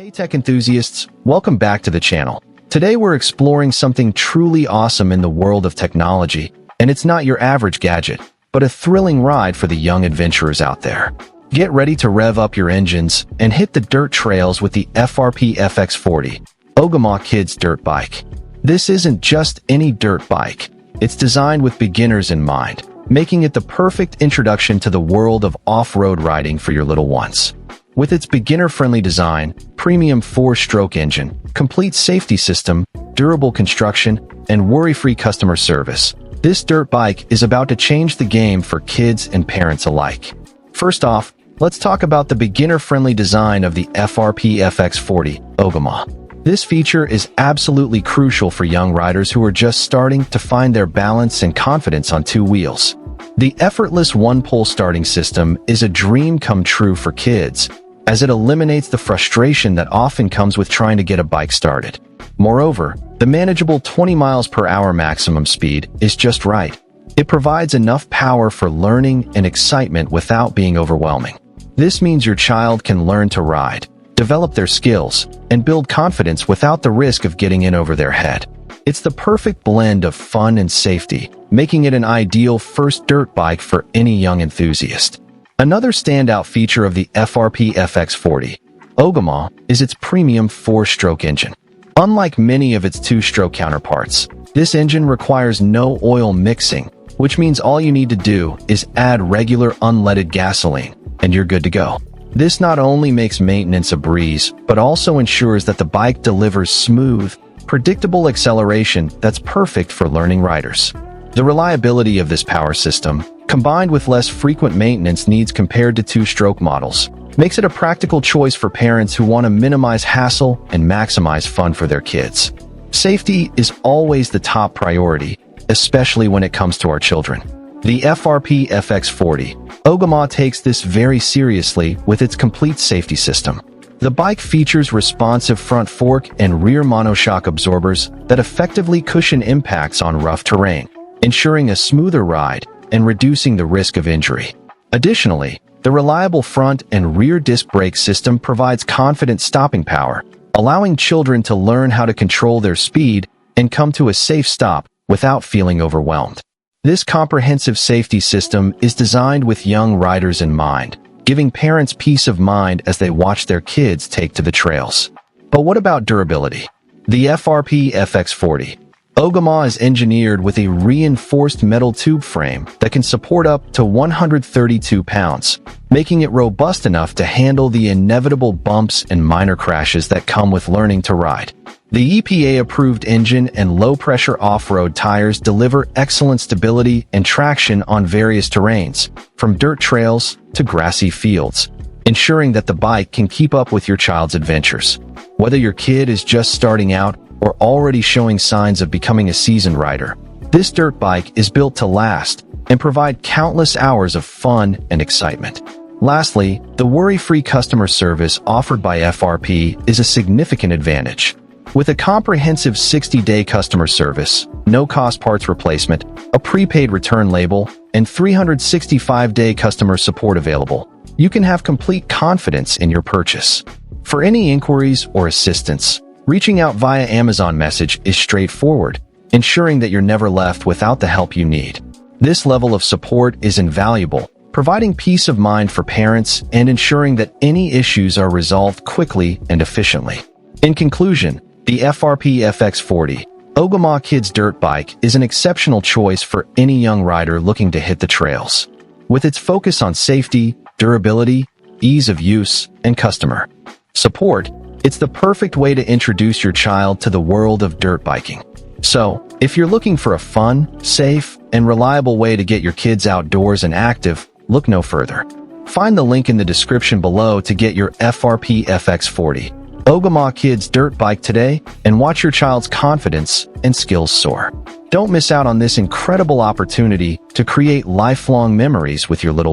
Hey tech enthusiasts, welcome back to the channel. Today we're exploring something truly awesome in the world of technology, and it's not your average gadget, but a thrilling ride for the young adventurers out there. Get ready to rev up your engines and hit the dirt trails with the FRP FX40-Ogemaw Kids dirt bike. This isn't just any dirt bike. It's designed with beginners in mind, making it the perfect introduction to the world of off-road riding for your little ones. With its beginner-friendly design, premium 4-stroke engine, complete safety system, durable construction, and worry-free customer service, this dirt bike is about to change the game for kids and parents alike. First off, let's talk about the beginner-friendly design of the FRP FX40-Ogemaw. This feature is absolutely crucial for young riders who are just starting to find their balance and confidence on two wheels. The effortless one-pole starting system is a dream come true for kids, as it eliminates the frustration that often comes with trying to get a bike started. Moreover, the manageable 20 miles per hour maximum speed is just right. It provides enough power for learning and excitement without being overwhelming. This means your child can learn to ride, develop their skills, and build confidence without the risk of getting in over their head. It's the perfect blend of fun and safety, making it an ideal first dirt bike for any young enthusiast. Another standout feature of the FRP FX40-Ogemaw is its premium 4-stroke engine. Unlike many of its 2-stroke counterparts, this engine requires no oil mixing, which means all you need to do is add regular unleaded gasoline, and you're good to go. This not only makes maintenance a breeze, but also ensures that the bike delivers smooth, predictable acceleration that's perfect for learning riders. The reliability of this power system, combined with less frequent maintenance needs compared to 2-stroke models, makes it a practical choice for parents who want to minimize hassle and maximize fun for their kids. Safety is always the top priority, especially when it comes to our children. The FRP FX40-Ogemaw takes this very seriously with its complete safety system. The bike features responsive front fork and rear monoshock absorbers that effectively cushion impacts on rough terrain, ensuring a smoother ride and reducing the risk of injury. Additionally, the reliable front and rear disc brake system provides confident stopping power, allowing children to learn how to control their speed and come to a safe stop without feeling overwhelmed. This comprehensive safety system is designed with young riders in mind, giving parents peace of mind as they watch their kids take to the trails. But what about durability? The FRP FX40-Ogemaw is engineered with a reinforced metal tube frame that can support up to 132 pounds, making it robust enough to handle the inevitable bumps and minor crashes that come with learning to ride. The EPA-approved engine and low-pressure off-road tires deliver excellent stability and traction on various terrains, from dirt trails to grassy fields, ensuring that the bike can keep up with your child's adventures. Whether your kid is just starting out or already showing signs of becoming a seasoned rider, this dirt bike is built to last and provide countless hours of fun and excitement. Lastly, the worry-free customer service offered by FRP is a significant advantage. With a comprehensive 60-day customer service, no-cost parts replacement, a prepaid return label, and 365-day customer support available, you can have complete confidence in your purchase. For any inquiries or assistance, reaching out via Amazon message is straightforward, ensuring that you're never left without the help you need. This level of support is invaluable, providing peace of mind for parents and ensuring that any issues are resolved quickly and efficiently. In conclusion, the FRP FX40-Ogemaw Kids dirt bike is an exceptional choice for any young rider looking to hit the trails. With its focus on safety, durability, ease of use, and customer support, it's the perfect way to introduce your child to the world of dirt biking. So, if you're looking for a fun, safe, and reliable way to get your kids outdoors and active, look no further. Find the link in the description below to get your FRP FX40-Ogemaw Kids dirt bike today and watch your child's confidence and skills soar. Don't miss out on this incredible opportunity to create lifelong memories with your little